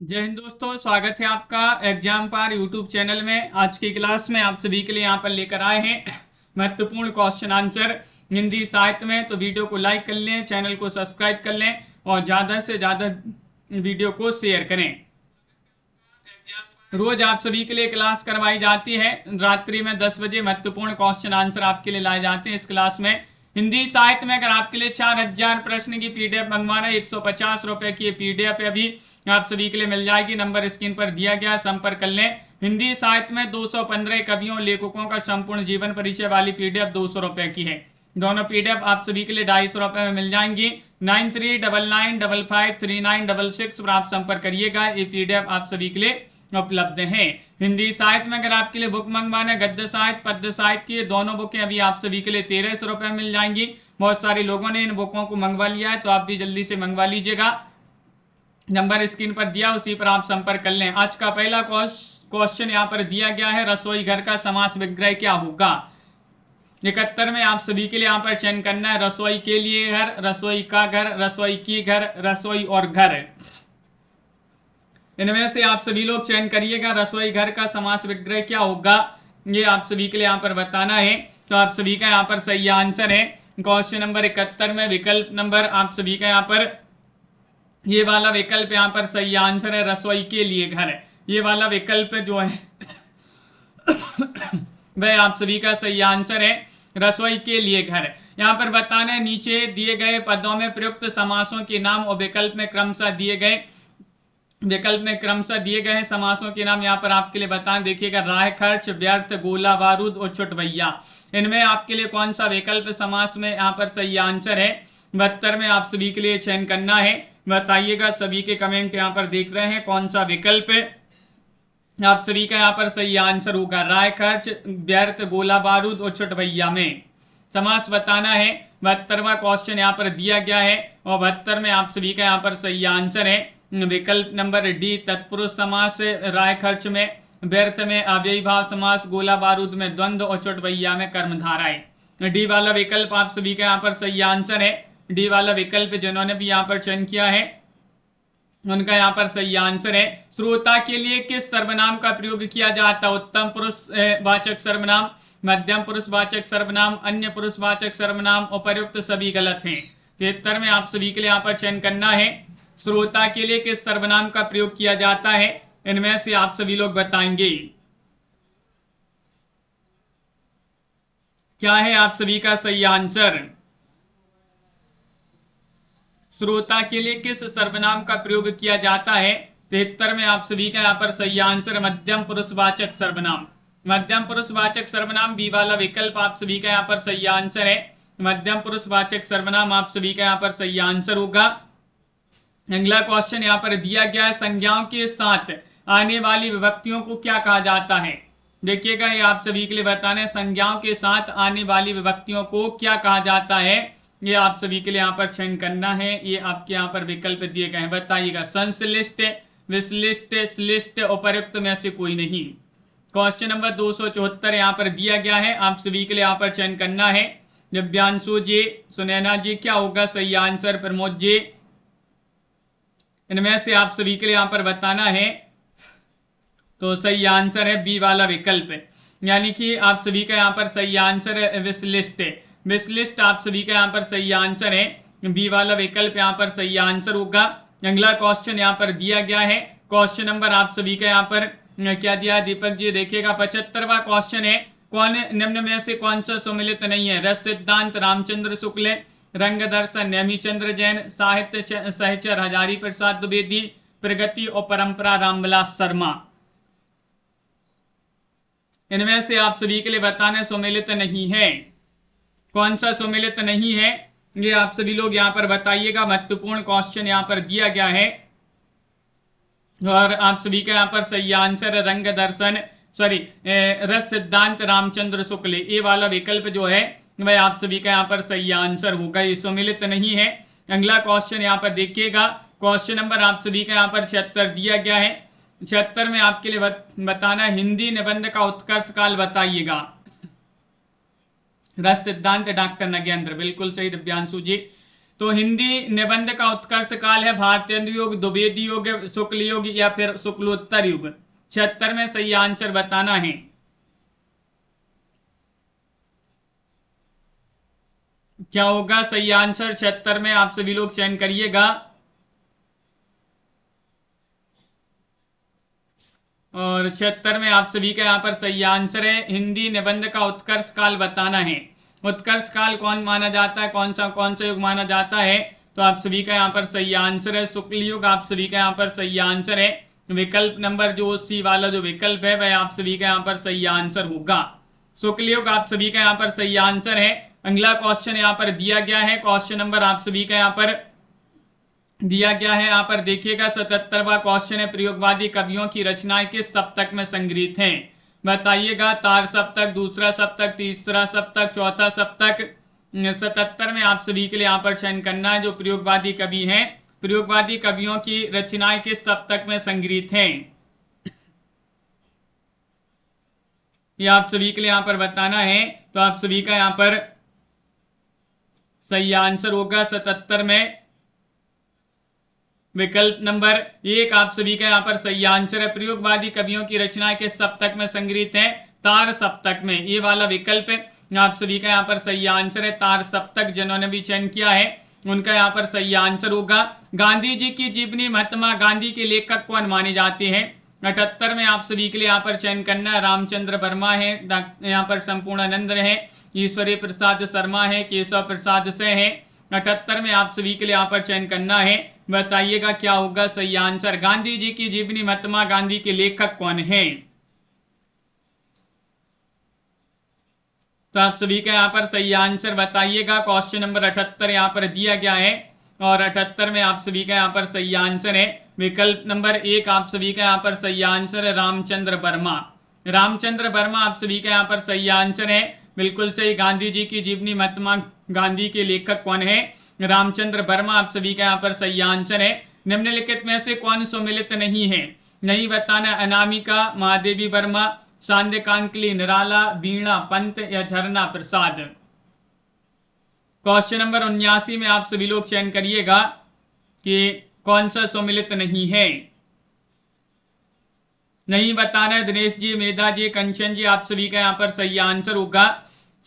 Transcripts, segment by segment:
जय हिंद दोस्तों, स्वागत है आपका एग्जाम पार यूट्यूब चैनल में। आज की क्लास में आप सभी के लिए यहाँ पर लेकर आए हैं महत्वपूर्ण क्वेश्चन आंसर हिंदी साहित्य में। तो वीडियो को लाइक कर लें, चैनल को सब्सक्राइब कर लें और ज़्यादा से ज़्यादा वीडियो को शेयर करें। रोज आप सभी के लिए क्लास करवाई जाती है। रात्रि में 10 बजे महत्वपूर्ण क्वेश्चन आंसर आपके लिए लाए जाते हैं। इस क्लास में हिंदी साहित्य में अगर आपके लिए 4000 प्रश्न की पीडीएफ मंगवाना है, 150 रुपए की पीडीएफ अभी आप सभी के लिए मिल जाएगी। नंबर स्क्रीन पर दिया गया, संपर्क कर लें। हिंदी साहित्य में 215 कवियों लेखकों का संपूर्ण जीवन परिचय वाली पीडीएफ 200 रुपए की है। दोनों पीडीएफ आप सभी के लिए 250 रुपए में मिल जाएंगी। 9399553966 पर आप संपर्क करिएगा। ये पीडीएफ आप सभी के लिए उपलब्ध है। हिंदी साहित्य में अगर आपके लिए बुक मंगवाना है, गद्य साहित्य पद्य साहित्य की दोनों बुकें अभी आप सभी के लिए 1300 रुपए मिल जाएंगी। बहुत सारे लोगों ने इन बुकों को मंगवा लिया है, तो आप भी जल्दी से मंगवा लीजिएगा। नंबर स्क्रीन पर दिया, उसी पर आप संपर्क कर लें। आज का पहला क्वेश्चन यहाँ पर दिया गया है, रसोई घर का समास विग्रह क्या होगा। 71 में आप सभी के लिए यहाँ पर चयन करना है। रसोई के लिए घर, रसोई का घर, रसोई की घर, रसोई और घर, इनमें से आप सभी लोग चयन करिएगा। रसोई घर का समास विग्रह क्या होगा, ये आप सभी के लिए यहाँ पर बताना है। तो आप सभी का यहाँ पर सही आंसर है क्वेश्चन नंबर 71 में विकल्प नंबर आप सभी का यहाँ पर ये वाला विकल्प यहाँ पर सही आंसर है। रसोई के लिए घर, ये वाला विकल्प जो है वह आप सभी का सही आंसर है। रसोई के लिए घर। यहाँ पर बताना है, नीचे दिए गए पदों में प्रयुक्त समासों के नाम और विकल्प में क्रमशः दिए गए हैं समासों के नाम। यहाँ पर आपके लिए बताएं, देखिएगा, राह खर्च, व्यर्थ, गोला बारूद और छुटभैया। इनमें आपके लिए कौन सा विकल्प समास में यहाँ पर सही आंसर है। 72 में आप सभी के लिए चयन करना है। बताइएगा, सभी के कमेंट यहाँ पर देख रहे हैं, कौन सा विकल्प आप सभी का यहाँ पर सही आंसर होगा। राय खर्च, व्यर्थ, गोला बारूद और छुटभैया में समास बताना है। 72वां क्वेश्चन यहाँ पर दिया गया है और 72 में आप सभी का यहाँ पर सही आंसर है विकल्प नंबर डी, तत्पुरुष समास। राय खर्च में, व्यर्थ में अव्ययी भाव समास, गोला बारूद में द्वंद्व और छुटभैया में कर्मधाराएं। डी वाला विकल्प आप सभी का यहाँ पर सही आंसर है। डी वाला विकल्प जिन्होंने भी यहाँ पर चयन किया है उनका यहाँ पर सही आंसर है। श्रोता के लिए किस सर्वनाम का प्रयोग किया जाता है। उत्तम पुरुष वाचक सर्वनाम, मध्यम पुरुष वाचक सर्वनाम, अन्य पुरुष वाचक सर्वनाम, उपर्युक्त सभी गलत हैं। 73 में आप सभी के लिए यहाँ पर चयन करना है। श्रोता के लिए किस सर्वनाम का प्रयोग किया जाता है, इनमें से आप सभी लोग बताएंगे। क्या है आप सभी का सही आंसर। श्रोता के लिए किस सर्वनाम का प्रयोग किया जाता है। 73 में आप सभी का यहाँ पर सही आंसर मध्यम पुरुषवाचक सर्वनाम। मध्यम पुरुषवाचक सर्वनाम बी वाला विकल्प आप सभी का यहाँ पर सही आंसर है। मध्यम पुरुषवाचक सर्वनाम आप सभी का यहाँ पर सही आंसर होगा। अगला क्वेश्चन यहाँ पर दिया गया है, संज्ञाओं के साथ आने वाली विभक्तियों को क्या कहा जाता है। देखिएगा, ये आप सभी के लिए बताना है, संज्ञाओं के साथ आने वाली विभक्तियों को क्या कहा जाता है। ये आप सभी के लिए यहाँ पर चयन करना है। ये आपके यहाँ पर विकल्प दिए गए हैं, बताइएगा। संश्लिष्ट, विश्लिष्ट, श्लिष्ट, उपर्युक्त में से कोई नहीं। क्वेश्चन नंबर 274 यहाँ पर दिया गया है, आप सभी के लिए यहाँ पर चयन करना है। दिव्यांशु जी, सुनैना जी, क्या होगा सही आंसर। प्रमोद जी, इनमें से आप सभी के लिए यहाँ पर बताना है। तो सही आंसर है बी वाला विकल्प, यानी कि आप सभी का यहाँ पर सही आंसर है विश्लिष्ट। विश्लिष्ट आप सभी का यहाँ पर सही आंसर है। बी वाला विकल्प यहाँ पर सही आंसर होगा। अगला क्वेश्चन यहाँ पर दिया गया है। क्वेश्चन नंबर आप सभी का यहाँ पर क्या दिया है दीपक जी, देखिएगा। 75वां क्वेश्चन है, कौन निम्न में से कौन सा सुमिलित नहीं है। रस सिद्धांत रामचंद्र शुक्ल, रंग दर्शन नेमीचंद्र जैन, साहित्य सहचर हजारी प्रसाद द्विवेदी, प्रगति और परंपरा रामविलास शर्मा। इनमें से आप सभी के लिए बताना सुमिलित नहीं है। कौन सा सुमिलित नहीं है, ये आप सभी लोग यहाँ पर बताइएगा। महत्वपूर्ण क्वेश्चन यहाँ पर दिया गया है और आप सभी का यहाँ पर सही आंसर है रंग दर्शन, रस सिद्धांत रामचंद्र शुक्ल। ये वाला विकल्प जो है वह आप सभी का यहाँ पर सही आंसर होगा, ये सम्मिलित नहीं है। अगला क्वेश्चन यहाँ पर देखिएगा। क्वेश्चन नंबर आप सभी का यहाँ पर 76 दिया गया है। 76 में आपके लिए बताना हिंदी निबंध का उत्कर्ष काल बताइएगा। रस सिद्धांत डॉक्टर नगेंद्र, बिल्कुल सही दिव्यांशु जी। तो हिंदी निबंध का उत्कर्ष काल है भारतेंद्र युग, द्विवेदी युग, शुक्ल युग या फिर शुक्लोत्तर युग। 76 में सही आंसर बताना है। क्या होगा सही आंसर 76 में? आप सभी लोग चयन करिएगा। और 76 में आप सभी का यहाँ पर सही आंसर है हिंदी निबंध का उत्कर्ष काल बताना है। उत्कर्ष काल कौन माना जाता है, कौन सा युग माना जाता है? तो आप सभी का यहाँ पर सही आंसर है शुक्ल युग। आप सभी का यहाँ पर सही आंसर है। विकल्प नंबर जो सी वाला जो विकल्प है वह आप सभी का यहाँ पर सही आंसर होगा। शुक्ल युग आप सभी का यहाँ पर सही आंसर है। अगला क्वेश्चन यहाँ पर दिया गया है। क्वेश्चन नंबर आप सभी का यहाँ पर दिया गया है, यहाँ पर देखिएगा 77वां क्वेश्चन है, प्रयोगवादी कवियों की रचनाएं किस सप्तक में संग्रहित हैं? बताइएगा। तार सप्तक, दूसरा सप्तक, तीसरा सप्तक, चौथा सप्तक। 77 में आप सभी के लिए यहाँ पर चयन करना है जो प्रयोगवादी कवि हैं। प्रयोगवादी कवियों की रचनाएं किस सप्तक में संग्रहित हैं, ये आप सभी के लिए यहाँ पर बताना है। तो आप सभी का यहाँ पर सही आंसर होगा 77 में विकल्प नंबर 1 आप सभी का यहाँ पर सही आंसर है। प्रयोगवादी कवियों की रचनाएं किस सप्तक में संग्रहित है? तार सप्तक में, ये वाला विकल्प है आप सभी का यहाँ पर सही आंसर है। तार सप्तक जिन्होंने भी चयन किया है उनका यहाँ पर सही आंसर होगा। गांधी जी की जीवनी महात्मा गांधी के लेखक कौन माने जाते हैं? 78 में आप सभी के लिए यहाँ पर चयन करना है। रामचंद्र वर्मा है, यहाँ पर संपूर्णानंद है, ईश्वरी प्रसाद शर्मा है, केशव प्रसाद से है। 78 में आप सभी के लिए यहाँ पर चयन करना है। बताइएगा क्या होगा सही आंसर। गांधी जी की जीवनी महात्मा गांधी के लेखक कौन है? तो आप सभी का यहाँ पर सही आंसर बताइएगा। क्वेश्चन नंबर 78 यहाँ पर दिया गया है और 78 में आप सभी का यहाँ पर सही आंसर है विकल्प नंबर 1 आप सभी का यहाँ पर सही आंसर है रामचंद्र वर्मा। रामचंद्र वर्मा आप सभी का यहाँ पर सही आंसर है, बिल्कुल सही। गांधी जी की जीवनी महात्मा गांधी के लेखक कौन है? रामचंद्र वर्मा आप सभी का यहाँ पर सही आंसर है। निम्नलिखित में से कौन सम्मिलित नहीं है? नहीं बताना। अनामिका, महादेवी वर्मा, सांध्यकांकली निराला, वीणा पंत या झरना प्रसाद। क्वेश्चन नंबर 79 में आप सभी लोग चयन करिएगा कि कौन सा सम्मिलित नहीं है। नहीं बताना है। दिनेश जी, मेधा जी, कंचन जी, आप सभी का यहाँ पर सही आंसर होगा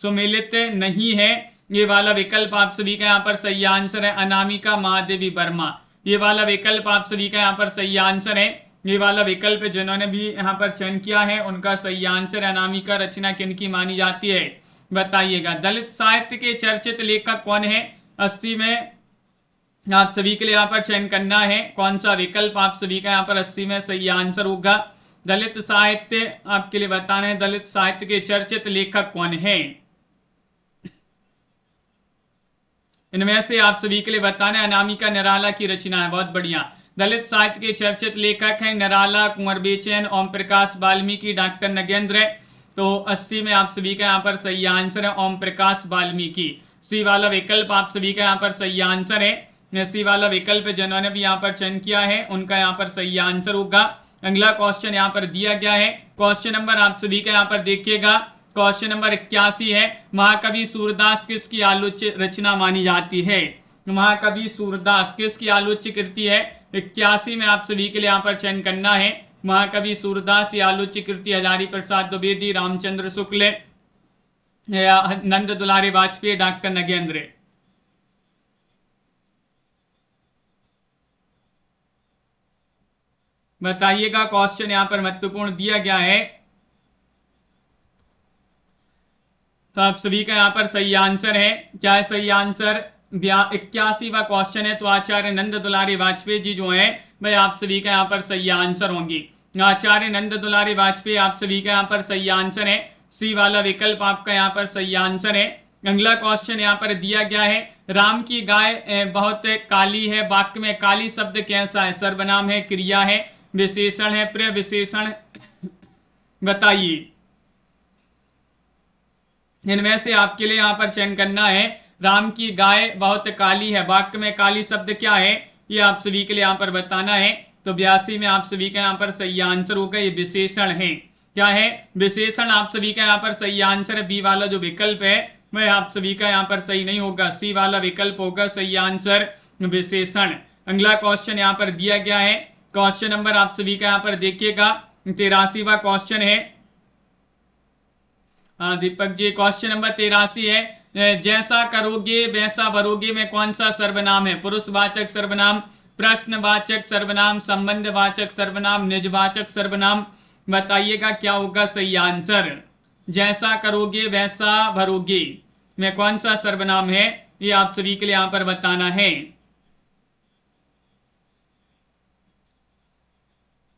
सम्मिलित नहीं है, ये वाला विकल्प आप सभी का यहाँ पर सही आंसर है। अनामिका, महादेवी वर्मा, ये वाला विकल्प आप सभी का यहाँ पर सही आंसर है। ये वाला विकल्प जिन्होंने भी यहाँ पर चयन किया है उनका सही आंसर। अनामिका रचना किनकी मानी जाती है? बताइएगा। दलित साहित्य के चर्चित लेखक कौन है? 80 में आप सभी के लिए यहाँ पर चयन करना है। कौन सा विकल्प आप सभी का यहाँ पर 80 में सही आंसर होगा? दलित साहित्य आपके लिए बताना है। दलित साहित्य के चर्चित लेखक कौन है? इनमें से आप सभी के लिए बताना है। अनामिका निराला की रचना है। बहुत बढ़िया। दलित साहित्य के चर्चित लेखक हैं निराला, कुंवर बेचैन, ओम प्रकाश वाल्मीकि, डॉक्टर नगेंद्र। तो 80 में आप सभी का यहाँ पर सही आंसर है ओम प्रकाश वाल्मीकि। सी वाला विकल्प आप सभी का यहाँ पर सही आंसर है। सी वाला विकल्प जिन्होंने भी यहाँ पर चयन किया है उनका यहाँ पर सही आंसर होगा। अगला क्वेश्चन यहाँ पर दिया गया है। क्वेश्चन नंबर आप सभी का यहाँ पर देखिएगा। क्वेश्चन नंबर 81 है। महाकवि सूरदास किसकी आलोच्य रचना मानी जाती है? महाकवि सूरदास किसकी आलोच्य कृति है? 81 में आप सभी के लिए यहाँ पर चयन करना है। महाकवि सूरदास की आलोच्य कृति हजारी प्रसाद द्विवेदी, रामचंद्र शुक्ल, नंद दुलारे वाजपेयी, डॉक्टर नगेंद्र। बताइएगा। क्वेश्चन यहाँ पर महत्वपूर्ण दिया गया है तो आप सभी का यहाँ पर सही आंसर है। क्या है सही आंसर? 81वां क्वेश्चन है। तो आचार्य नंद दुलारे वाजपेयी जी जो है वह आप सभी का यहाँ पर सही आंसर होंगी। आचार्य नंद दुलारे वाजपेयी आप सभी का यहाँ पर सही आंसर है। सी वाला विकल्प आपका यहाँ पर सही आंसर है। अगला क्वेश्चन यहाँ पर दिया गया है। राम की गाय बहुत काली है, वाक्य में काली शब्द कैसा है? सर्वनाम है, क्रिया है, विशेषण है, प्रविशेषण? बताइए। इनमें से आपके लिए यहाँ पर चयन करना है। राम की गाय बहुत काली है, वाक्य में काली शब्द क्या है? ये आप सभी के लिए यहाँ पर बताना है। तो 82 में आप सभी का यहाँ पर सही आंसर होगा, ये विशेषण है। क्या है? विशेषण आप सभी का यहाँ पर सही आंसर है। बी वाला जो विकल्प है वह आप सभी का यहाँ पर सही नहीं होगा, सी वाला विकल्प होगा सही आंसर विशेषण। अगला क्वेश्चन यहाँ पर दिया गया है, क्वेश्चन नंबर आप सभी का यहाँ पर देखिएगा 83वां क्वेश्चन है। हाँ दीपक जी, क्वेश्चन नंबर 83 है, जैसा करोगे वैसा भरोगे में कौन सा सर्वनाम है? पुरुषवाचक सर्वनाम, प्रश्नवाचक सर्वनाम, संबंधवाचक सर्वनाम, निजवाचक सर्वनाम। बताइएगा क्या होगा सही आंसर। जैसा करोगे वैसा भरोगे में कौन सा सर्वनाम है, ये आप सभी के लिए यहां पर बताना है।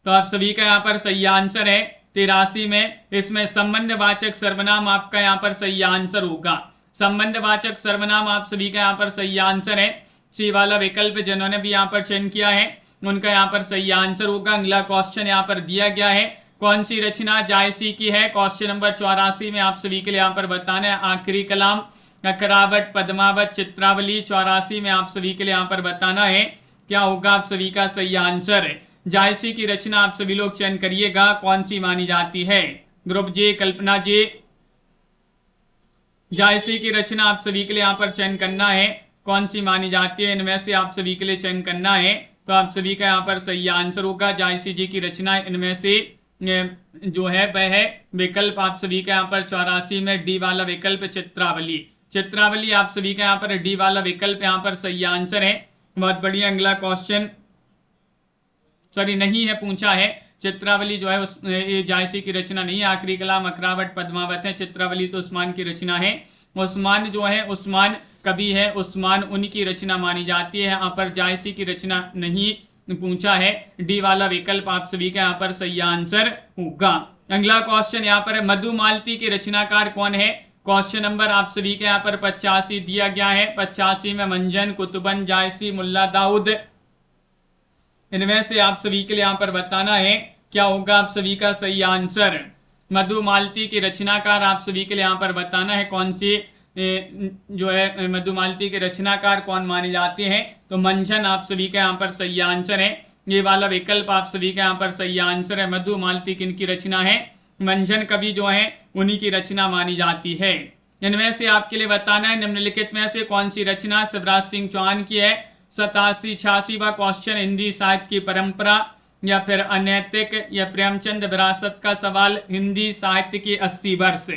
तो आप सभी का यहाँ पर सही आंसर है 83 में, इसमें संबंधवाचक सर्वनाम आपका यहाँ पर सही आंसर होगा। संबंधवाचक सर्वनाम आप सभी का यहाँ पर सही आंसर है, सी वाला विकल्प जिन्होंने भी यहाँ पर चयन किया है उनका यहाँ पर सही आंसर होगा। अगला क्वेश्चन यहाँ पर दिया गया है, कौन सी रचना जायसी की है? क्वेश्चन नंबर 84 में आप सभी के लिए यहाँ पर बताना है। आखिरी कलाम, अखरावट, पद्मावत, चित्रावली। 84 में आप सभी के लिए यहाँ पर बताना है क्या होगा आप सभी का सही आंसर। जायसी की रचना आप सभी लोग चयन करिएगा कौन सी मानी जाती है। ध्रुव जी, कल्पना जी, जायसी की रचना आप सभी के लिए यहाँ पर चयन करना है कौन सी मानी जाती है, इनमें से आप सभी के लिए चयन करना है। तो आप सभी का यहाँ पर सही आंसर होगा जायसी जी की रचना, इनमें से जो है वह है विकल्प आप सभी का यहाँ पर 84 में डी वाला विकल्प चित्रावली। चित्रावली आप सभी का यहाँ पर डी वाला विकल्प यहाँ पर सही आंसर है। बहुत बढ़िया। अगला क्वेश्चन, सॉरी नहीं है, पूछा है चित्रावली जो है उस ये जायसी की रचना नहीं है। आखिरी कलाम, अखरावट, पद्मावत है, चित्रावली तो उस्मान की रचना है। उस्मान जो है, उस्मान कवि है, उस्मान उनकी रचना मानी जाती है। यहाँ पर जायसी की रचना नहीं पूछा है, डी वाला विकल्प आप सभी का यहाँ पर सही आंसर होगा। अगला क्वेश्चन यहाँ पर मधुमालती के रचनाकार कौन है? क्वेश्चन नंबर आप सभी के यहाँ पर 85 दिया गया है। 85 में मंजन, कुतुबन, जायसी, मुल्ला दाऊद, इनमें से आप सभी के लिए यहाँ पर बताना है क्या होगा आप सभी का सही आंसर। मधुमालती के रचनाकार आप सभी के लिए यहाँ पर बताना है कौन सी जो है मधुमालती के रचनाकार कौन माने जाते हैं। तो मंजन आप सभी का यहाँ पर सही आंसर है, ये वाला विकल्प आप सभी का यहाँ पर सही आंसर है। मधुमालती किनकी रचना है? मंजन कवि जो है उन्हीं की रचना मानी जाती है। इनमें से आपके लिए बताना है निम्नलिखित में से कौन सी रचना शिवराज सिंह चौहान की है। 87-86वां क्वेश्चन, हिंदी साहित्य की परंपरा या फिर अनैतिक या प्रेमचंद विरासत का सवाल, हिंदी साहित्य की 80 वर्ष।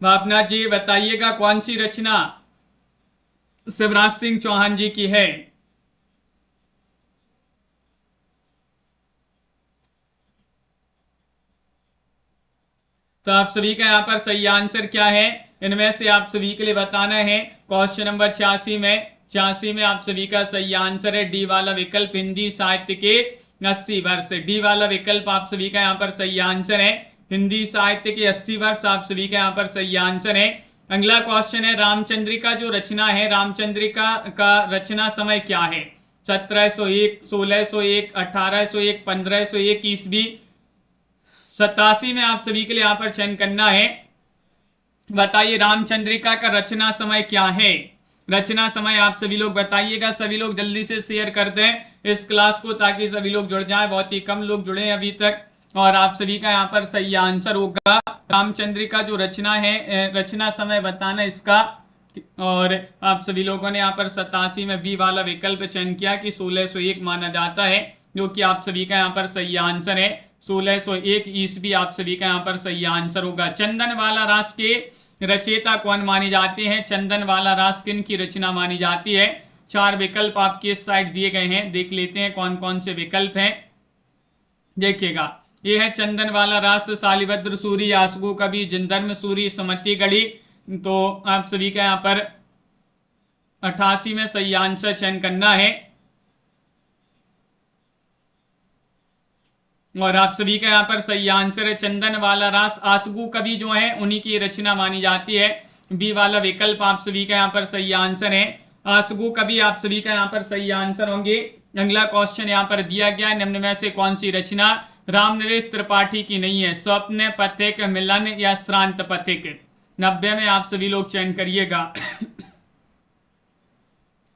भावना जी बताइएगा कौन सी रचना शिवराज सिंह चौहान जी की है। तो आप सभी का यहाँ पर सही आंसर क्या है, इनमें से आप सभी के लिए बताना है। क्वेश्चन नंबर 86 में आप सभी का सही आंसर है डी वाला विकल्प, हिंदी साहित्य के 80 वर्ष। डी वाला विकल्प आप सभी का यहाँ पर सही आंसर है, हिंदी साहित्य के 80 वर्ष आप सभी का यहाँ पर सही आंसर है। अगला क्वेश्चन है, रामचंद्रिका जो रचना है, रामचंद्रिका का रचना समय क्या है? 1701, 1601, 1801, 1501 ईस्वी। 87 में आप सभी के लिए यहाँ पर चयन करना है। बताइए रामचंद्रिका का रचना समय क्या है? रचना समय आप सभी लोग बताइएगा। सभी लोग जल्दी से शेयर कर दें इस क्लास को ताकि सभी लोग जुड़ जाएं। बहुत ही कम लोग जुड़े हैं अभी तक और आप सभी का यहाँ पर सही आंसर होगा रामचंद्रिका जो रचना है, रचना समय बताना इसका। और आप सभी लोगों ने यहाँ पर 87 में बी वाला विकल्प चयन किया कि 1601 माना जाता है, जो कि आप सभी का यहाँ पर सही आंसर है। 1601 ईस्वी आप सभी का यहाँ पर सही आंसर होगा। चंदन वाला रास के रचयिता कौन माने जाते हैं? चंदन वाला रास किन की रचना मानी जाती है? 4 विकल्प आपके इस साइड दिए गए हैं, देख लेते हैं कौन कौन से विकल्प हैं। देखिएगा, ये है चंदन वाला रास, शालिभद्र सूरी, आसगु कवि, जिनधर्म सूरी, समति गढ़ी। तो आप सभी का यहाँ पर 88 में सही आंसर चयन करना है और आप सभी का यहाँ पर सही आंसर है चंदन वाला रास। आसगु कवि जो है उन्हीं की रचना मानी जाती है। बी वाला विकल्प आप सभी का यहाँ पर सही आंसर है, आसगु कवि आप सभी का यहाँ पर सही आंसर होंगे। अगला क्वेश्चन यहाँ पर दिया गया है, निम्न में से कौन सी रचना रामनरेश त्रिपाठी की नहीं है? स्वप्न, पथिक, मिलन या श्रांत पथिक। 90 में आप सभी लोग चयन करिएगा।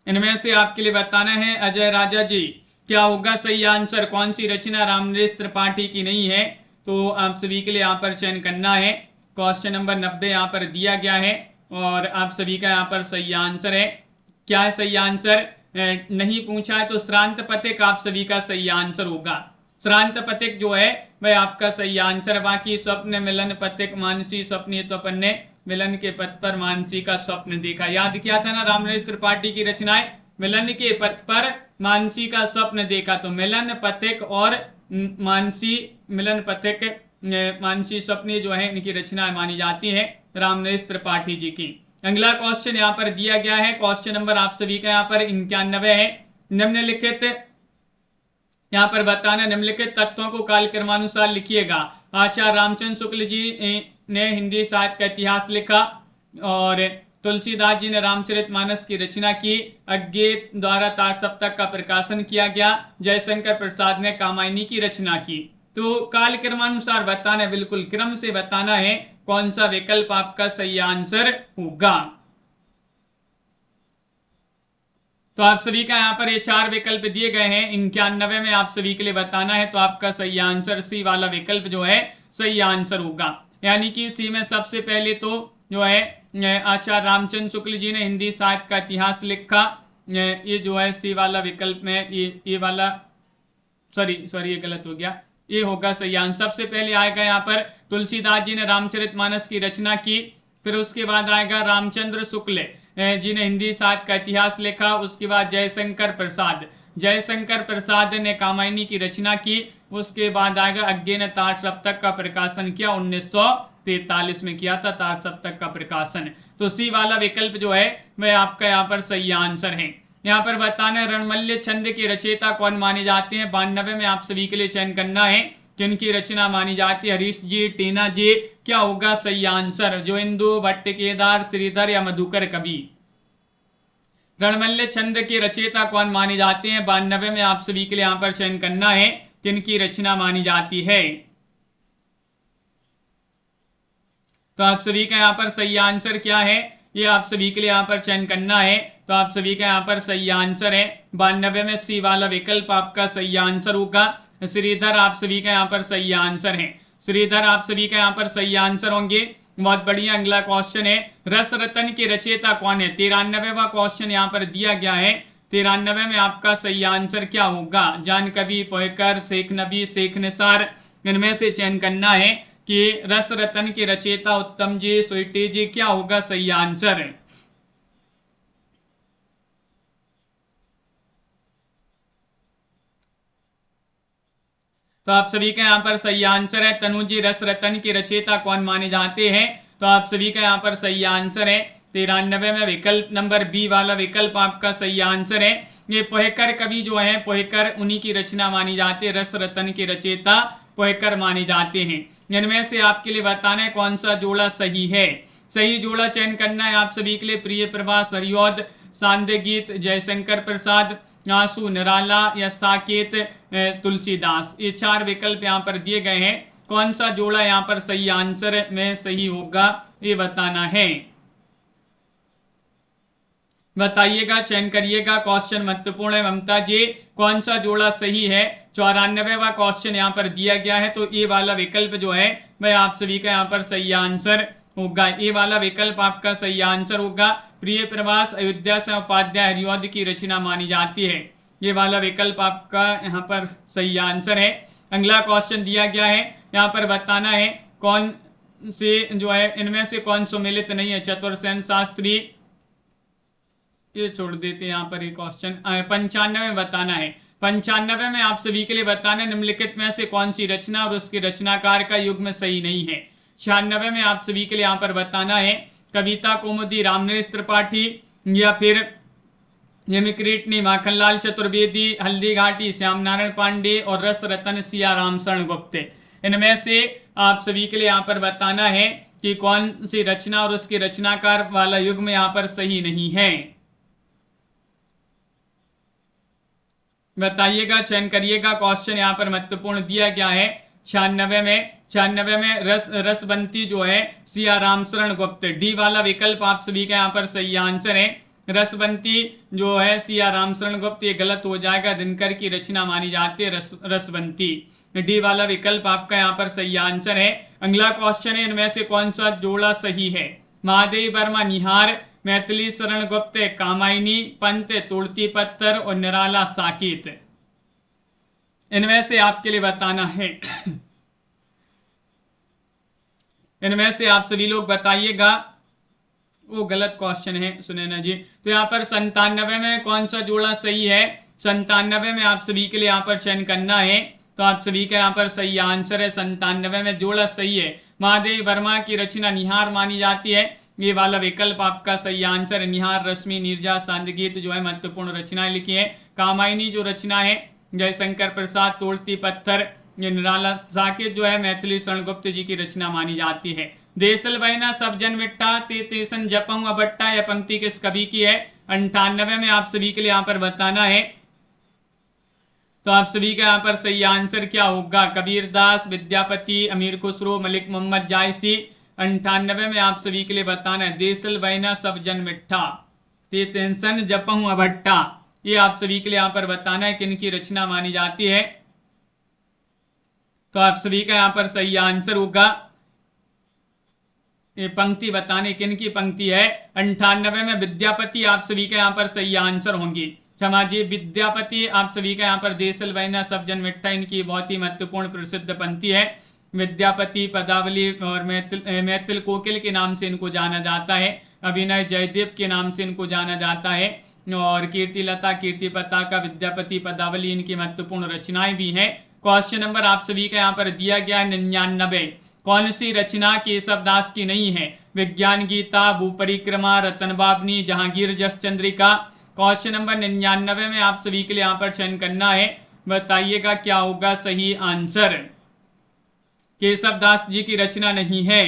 इनमें से आपके लिए बताना है अजय राजा जी क्या होगा सही आंसर, कौन सी रचना रामनरेश त्रिपाठी की नहीं है? तो आप सभी के लिए यहाँ पर चयन करना है क्वेश्चन नंबर 90 यहाँ पर दिया गया है और आप सभी का यहाँ पर सही आंसर है। क्या है सही आंसर? नहीं पूछा है तो श्रांत पथिक आप सभी का सही आंसर होगा। श्रांत पथिक जो है वह आपका सही आंसर है। बाकी स्वप्न मिलन पथिक मानसी स्वप्न, तो अपन ने मिलन के पथ पर मानसी का स्वप्न देखा। याद किया था ना रामनरेश त्रिपाठी की रचनाएं, मिलन के पथ पर मानसी का स्वप्न देखा। तो मिलन पथिक और मानसी, मिलन पथिक मानसी स्वप्न जो है इनकी रचनाएं मानी जाती है रामनरेश त्रिपाठी जी की। अगला क्वेश्चन यहाँ पर दिया गया है, क्वेश्चन नंबर आप सभी का यहाँ पर 91 है। निम्नलिखित यहाँ पर बताना, निम्नलिखित तत्वों को कालक्रमानुसार लिखिएगा। आचार्य रामचंद्र शुक्ल जी ने हिंदी साहित्य का इतिहास लिखा और तुलसीदास जी ने रामचरितमानस की रचना की। अज्ञे द्वारा तार सप्तक का प्रकाशन किया गया। जयशंकर प्रसाद ने कामायनी की रचना की। तो काल क्रमानुसार बताना है, बिल्कुल क्रम से बताना है कौन सा विकल्प आपका सही आंसर होगा। तो आप सभी का यहाँ पर ये 4 विकल्प दिए गए हैं। 91 में आप सभी के लिए बताना है, तो आपका सही आंसर सी वाला विकल्प जो है सही आंसर होगा। यानी कि सी में सबसे पहले तो जो है आचार्य रामचंद्र शुक्ल जी ने हिंदी साहित्य का इतिहास लिखा, ये जो है सी वाला विकल्प में ये वाला, सॉरी ये गलत हो गया, ये होगा सही आंसर। सबसे पहले आएगा यहाँ पर तुलसीदास जी ने रामचरितमानस की रचना की। फिर उसके बाद आएगा रामचंद्र शुक्ल जी ने हिंदी साहित्य का इतिहास लिखा। उसके बाद जयशंकर प्रसाद ने कामायनी की रचना की। उसके बाद आएगा अज्ञे ने तार सप्तक का प्रकाशन किया, 1943 में किया था तार सप्तक का प्रकाशन। तो सी वाला विकल्प जो है वह आपका यहाँ पर सही आंसर है। यहाँ पर बताना रणमल्य छंद के रचयिता कौन माने जाते हैं। 92 में आप सभी के लिए चयन करना है किनकी रचना मानी जाती है। हरीश जी, टीना जी, क्या होगा सही आंसर? जो इंदु, भट्ट केदार, श्रीधर या मधुकर कवि। रणमल्य छंद के रचयिता कौन माने जाते हैं। 92 में आप सभी के लिए यहाँ पर चयन करना है किनकी रचना मानी जाती है। तो आप सभी का यहाँ पर सही आंसर क्या है, ये आप सभी के लिए यहाँ पर चयन करना है। तो आप सभी का यहाँ पर सही आंसर है 92 में सी वाला विकल्प आपका सही आंसर होगा। श्रीधर आप सभी का यहाँ पर सही आंसर है। श्रीधर आप सभी का यहाँ पर सही आंसर होंगे। बहुत बढ़िया। अगला क्वेश्चन है, रस रतन के रचयिता कौन है। 93वां क्वेश्चन यहाँ पर दिया गया है। 93 में आपका सही आंसर क्या होगा। जान कवि, पोयकर, शेख नबी, शेख निसार, इनमें से चयन करना है कि रस रतन के रचयिता उत्तम जी, स्वीटी जी, क्या होगा सही आंसर। तो आप सभी का यहाँ पर सही आंसर है तनु जी। रस रतन के रचयिता कौन माने जाते हैं। तो आप सभी का यहाँ पर सही आंसर है 93 में विकल्प नंबर बी वाला विकल्प आपका सही आंसर है। ये पोयकर कवि जो है, पोयकर उन्हीं की रचना मानी जाती है। रस रतन के रचयिता पोयकर माने जाते हैं। इनमें से आपके लिए बताना है कौन सा जोड़ा सही है। सही जोड़ा चयन करना है आप सभी के लिए। प्रिय प्रभास, हरिऔध, सांध्य गीत, जयशंकर प्रसाद, आंसू, निराला या साकेत तुलसीदास। ये 4 विकल्प यहाँ पर दिए गए हैं। कौन सा जोड़ा यहाँ पर सही आंसर में सही होगा ये बताना है। बताइएगा, चयन करिएगा। क्वेश्चन महत्वपूर्ण है ममता जी। कौन सा जोड़ा सही है। 94वां क्वेश्चन यहाँ पर दिया गया है। तो ये वाला विकल्प जो है वह आप सभी का यहाँ पर सही आंसर होगा। ये वाला विकल्प आपका सही आंसर होगा। प्रिय प्रवास, अयोध्या से उपाध्याय, हरिऔध की रचना मानी जाती है। ये वाला विकल्प आपका यहाँ पर सही आंसर है। अगला क्वेश्चन दिया गया है, यहाँ पर बताना है कौन से जो है इनमें से कौन सुमेलित नहीं है। चतुर्सेन शास्त्री, ये छोड़ देते हैं यहाँ पर। ये क्वेश्चन 95 में बताना है। 95 में आप सभी के लिए बताना है निम्नलिखित में से कौन सी रचना और उसके रचनाकार का युग्म सही नहीं है। 96 में आप सभी के लिए यहाँ पर बताना है कविता कौमुदी रामनरेश त्रिपाठी या फिर हेमक्रीटनी माखनलाल चतुर्वेदी, हल्दी घाटी श्याम नारायण पांडे और रस रतन सिया राम शरण गुप्त। इनमें से आप सभी के लिए यहाँ पर बताना है कि कौन सी रचना और उसके रचनाकार वाला युग्म यहाँ पर सही नहीं है। बताइएगा, चयन करिएगा। क्वेश्चन यहाँ पर महत्वपूर्ण दिया गया है। 96 में रसबंती जो है सिया राम शरण गुप्त। डी वाला विकल्प आप सभी का यहाँ पर सही आंसर है। रसवंती जो है सिया रामशरण गुप्त, ये गलत हो जाएगा, दिनकर की रचना मानी जाती है रसवंती। डी वाला विकल्प आपका यहाँ पर सही आंसर है। अगला क्वेश्चन है, इनमें से कौन सा जोड़ा सही है? महादेव वर्मा निहार, मैथिली शरण गुप्त कामायनी, पंत तुलसी पत्थर और निराला साकेत। इनमें से आपके लिए बताना है इनमें से आप सभी लोग बताइएगा। वो गलत क्वेश्चन है सुनैना जी। तो यहाँ पर 97 में कौन सा जोड़ा सही है? 97 में आप सभी के लिए यहाँ पर चयन करना है। तो आप सभी का यहाँ पर सही आंसर है 97 में जोड़ा सही है। महादेव वर्मा की रचना निहार मानी जाती है, ये वाला विकल्प आपका सही आंसर है। निहार, रश्मि, नीरजा, सांदगीत जो है महत्वपूर्ण रचनाएं लिखी है। कामायनी जो रचना है जयशंकर प्रसाद, तोड़ती पत्थर, ये निराला साकेत जो है मैथिली शरण गुप्त जी की रचना मानी जाती है। देसल बहना सब जन मिट्टा ते तेसन जपऊं अबट्टा, यह पंक्ति किस कवि की है? 98 में आप सभी के लिए यहाँ पर बताना है। तो आप सभी का यहाँ पर सही आंसर क्या होगा? कबीरदास, विद्यापति, अमीर खुसरो, मलिक मोहम्मद जायसी। 98 में आप सभी के लिए बताना है देसल बहना सब जन मिट्ठा ते तेसन जपऊं अबट्टा, ये आप सभी के लिए यहाँ पर बताना है किनकी रचना मानी जाती है। तो आप सभी का यहाँ पर सही आंसर होगा, ये पंक्ति बताने किनकी पंक्ति है। 98 में विद्यापति आप सभी का यहाँ पर सही आंसर होंगी। क्षमा जी, विद्यापति आप सभी का यहाँ पर देसल बहना सब जन मिट्ठा, इनकी बहुत ही महत्वपूर्ण प्रसिद्ध पंक्ति है। विद्यापति, पदावली और मैथिल कोकिल के नाम से इनको जाना जाता है। अभिनय जयदेव के नाम से इनको जाना जाता है। और कीर्तिलता, कीर्ति पताका, विद्यापति, पदावली इनकी महत्वपूर्ण रचनाएं भी हैं। क्वेश्चन नंबर आप सभी का यहाँ पर दिया गया 99। कौन सी रचना केशवदास की नहीं है? विज्ञान गीता, भूपरिक्रमा, रतनबाबनी, जहांगीर जस चंद्रिका। क्वेश्चन नंबर 99 में आप सभी के लिए यहाँ पर चयन करना है, बताइएगा क्या होगा सही आंसर। केशवदास जी की रचना नहीं है।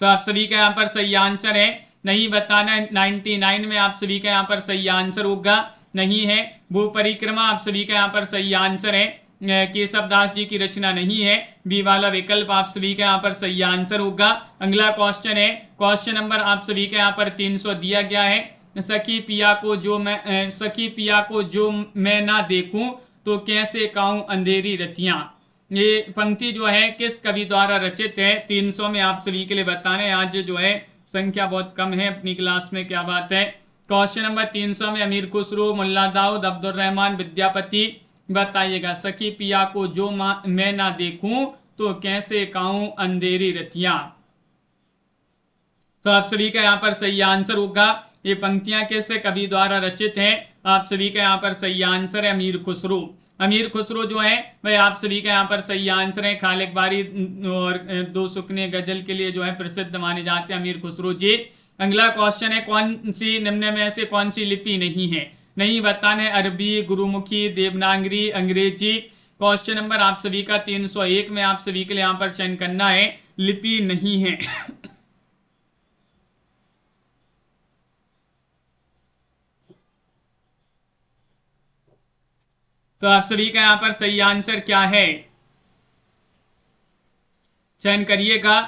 तो आप सभी का यहाँ पर सही आंसर है नहीं बताना है। 99 में आप सभी का यहाँ पर सही आंसर होगा नहीं है। भूपरिक्रमा आप सभी का यहाँ पर सही आंसर है, केशवदास जी की रचना नहीं है। बी वाला विकल्प आप सभी का यहाँ पर सही आंसर होगा। अगला क्वेश्चन है, क्वेश्चन नंबर आप सभी का यहाँ पर 300 दिया गया है। सखी पिया को जो मैं ना देखूं तो कैसे काऊं अंधेरी रतियां, ये पंक्ति जो है किस कवि द्वारा रचित है? 300 में आप सभी के लिए बताने, आज जो है संख्या बहुत कम है अपनी क्लास में, क्या बात है। क्वेश्चन नंबर 300 में अमीर खुसरो, मुल्ला दाऊद, अब्दुल रहमान, विद्यापति। बताइएगा सखी पिया को जो मैं ना देखूं तो कैसे काऊं अंधेरी रतियां। तो आप सभी का यहाँ पर सही आंसर होगा, ये पंक्तियां किस कवि द्वारा रचित हैं? आप सभी का यहाँ पर सही आंसर है अमीर खुसरो। अमीर खुसरो जो है वह आप सभी का यहाँ पर सही आंसर है। खालिक बारी और दो सुकने गजल के लिए जो है प्रसिद्ध माने जाते हैं अमीर खुसरो जी। अगला क्वेश्चन है, कौन सी निम्न में से कौन सी लिपि नहीं है? नहीं बताने, अरबी, गुरुमुखी, देवनागरी, अंग्रेजी। क्वेश्चन नंबर आप सभी का 301 में आप सभी के लिए यहाँ पर चयन करना है, लिपि नहीं है। तो आप सभी का यहाँ पर सही आंसर क्या है? चयन करिएगा,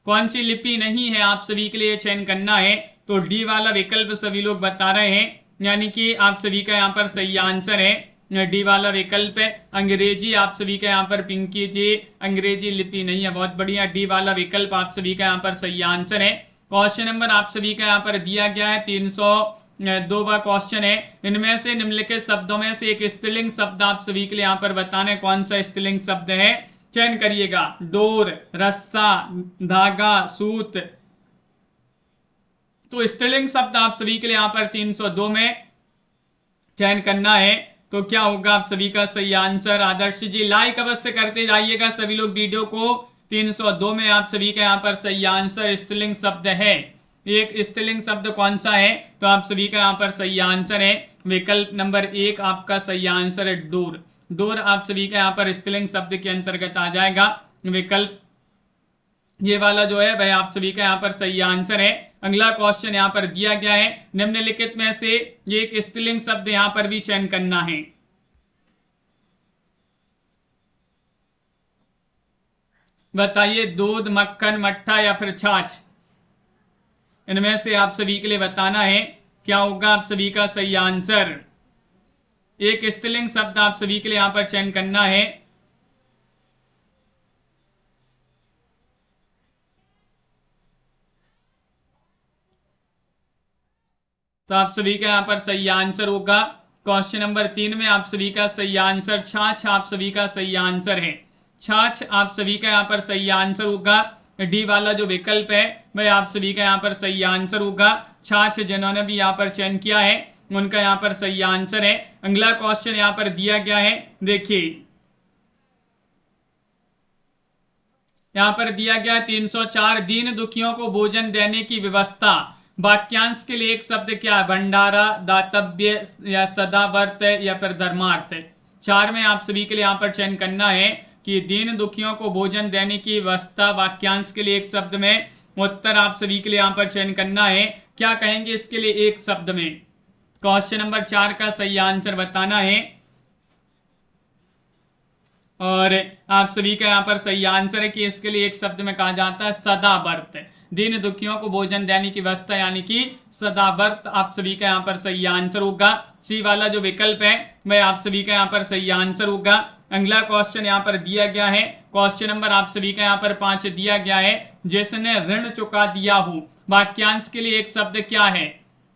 कौन सी लिपि नहीं है आप सभी के लिए चयन करना है। तो डी वाला विकल्प सभी लोग बता रहे हैं, यानी कि आप सभी का यहाँ पर सही आंसर है डी वाला विकल्प है। अंग्रेजी आप सभी का यहाँ पर पिंकी जी, अंग्रेजी लिपि नहीं है, बहुत बढ़िया। डी वाला विकल्प आप सभी का यहाँ पर सही आंसर है। क्वेश्चन नंबर आप सभी का यहाँ पर दिया गया है 302 क्वेश्चन है। इनमें से निम्नलिखित शब्दों में से एक स्त्रीलिंग शब्द आप सभी के लिए यहाँ पर बताना है, कौन सा स्त्रीलिंग शब्द है? चयन करिएगा, डोर, रस्सा, धागा, सूत। तो स्त्रीलिंग शब्द आप सभी के लिए यहाँ पर 302 में चयन करना है। तो क्या होगा आप सभी का सही आंसर? आदर्श जी लाइक अवश्य करते जाइएगा सभी लोग वीडियो को। 302 में आप सभी का यहाँ पर सही आंसर स्त्रीलिंग शब्द है। एक स्त्रीलिंग शब्द कौन सा है? तो आप सभी का यहाँ पर सही आंसर है विकल्प नंबर 1, आपका सही आंसर है डोर। डोर आप सभी का यहाँ पर स्त्रीलिंग शब्द के अंतर्गत आ जाएगा। विकल्प ये वाला जो है वह आप सभी का यहाँ पर सही आंसर है। अगला क्वेश्चन यहाँ पर दिया गया है, निम्नलिखित में से एक स्त्रीलिंग शब्द यहाँ पर भी चयन करना है। बताइए, दूध, मक्खन, मट्ठा या फिर छाछ। इनमें से आप सभी के लिए बताना है क्या होगा आप सभी का सही आंसर। एक स्त्रीलिंग शब्द आप सभी के लिए यहां पर चयन करना है। तो आप सभी का यहां पर सही आंसर होगा क्वेश्चन नंबर 3 में आप सभी का सही आंसर छाछ आप सभी का सही आंसर है। छाछ आप सभी का यहाँ पर सही आंसर होगा। डी वाला जो विकल्प है वह आप सभी का यहाँ पर सही आंसर होगा। छाछ जिन्होंने भी यहाँ पर चयन किया है उनका यहाँ पर सही आंसर है। अगला क्वेश्चन यहाँ पर दिया गया है, देखिए यहाँ पर दिया गया 304 दीन दुखियों को भोजन देने की व्यवस्था। वाक्यांश के लिए एक शब्द क्या है? भंडारा, दातव्य या सदावर्त या फिर धर्मार्थ। 4 में आप सभी के लिए यहाँ पर चयन करना है कि दीन दुखियों को भोजन देने की व्यवस्था वाक्यांश के लिए एक शब्द में। उत्तर आप सभी के लिए यहाँ पर चयन करना है, क्या कहेंगे इसके लिए एक शब्द में। क्वेश्चन नंबर 4 का सही आंसर बताना है और आप सभी का यहाँ पर सही आंसर है कि इसके लिए एक शब्द में कहा जाता है सदावर्त। दीन दुखियों को भोजन देने की व्यवस्था यानी कि सदावर्त आप सभी का यहाँ पर सही आंसर होगा। सी वाला जो विकल्प है वह आप सभी का यहाँ पर सही आंसर होगा। अगला क्वेश्चन यहाँ पर दिया गया है, क्वेश्चन नंबर आप सभी का यहाँ पर 5 दिया गया है, जिसने ऋण चुका दिया हो। वाक्यांश के लिए एक शब्द क्या है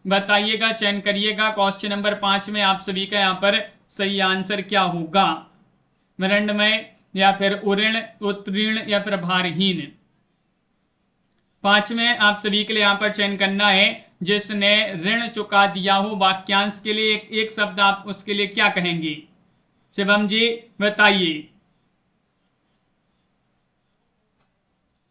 बताइएगा, चयन करिएगा। क्वेश्चन नंबर 5 में आप सभी का यहाँ पर सही आंसर क्या होगा? मृण्मय या फिर उऋण, उत्तीर्ण या फिर भारहीन। 5 में आप सभी के लिए यहाँ पर चयन करना है, जिसने ऋण चुका दिया हो। वाक्यांश के लिए एक शब्द आप उसके लिए क्या कहेंगे? शिवम जी बताइए।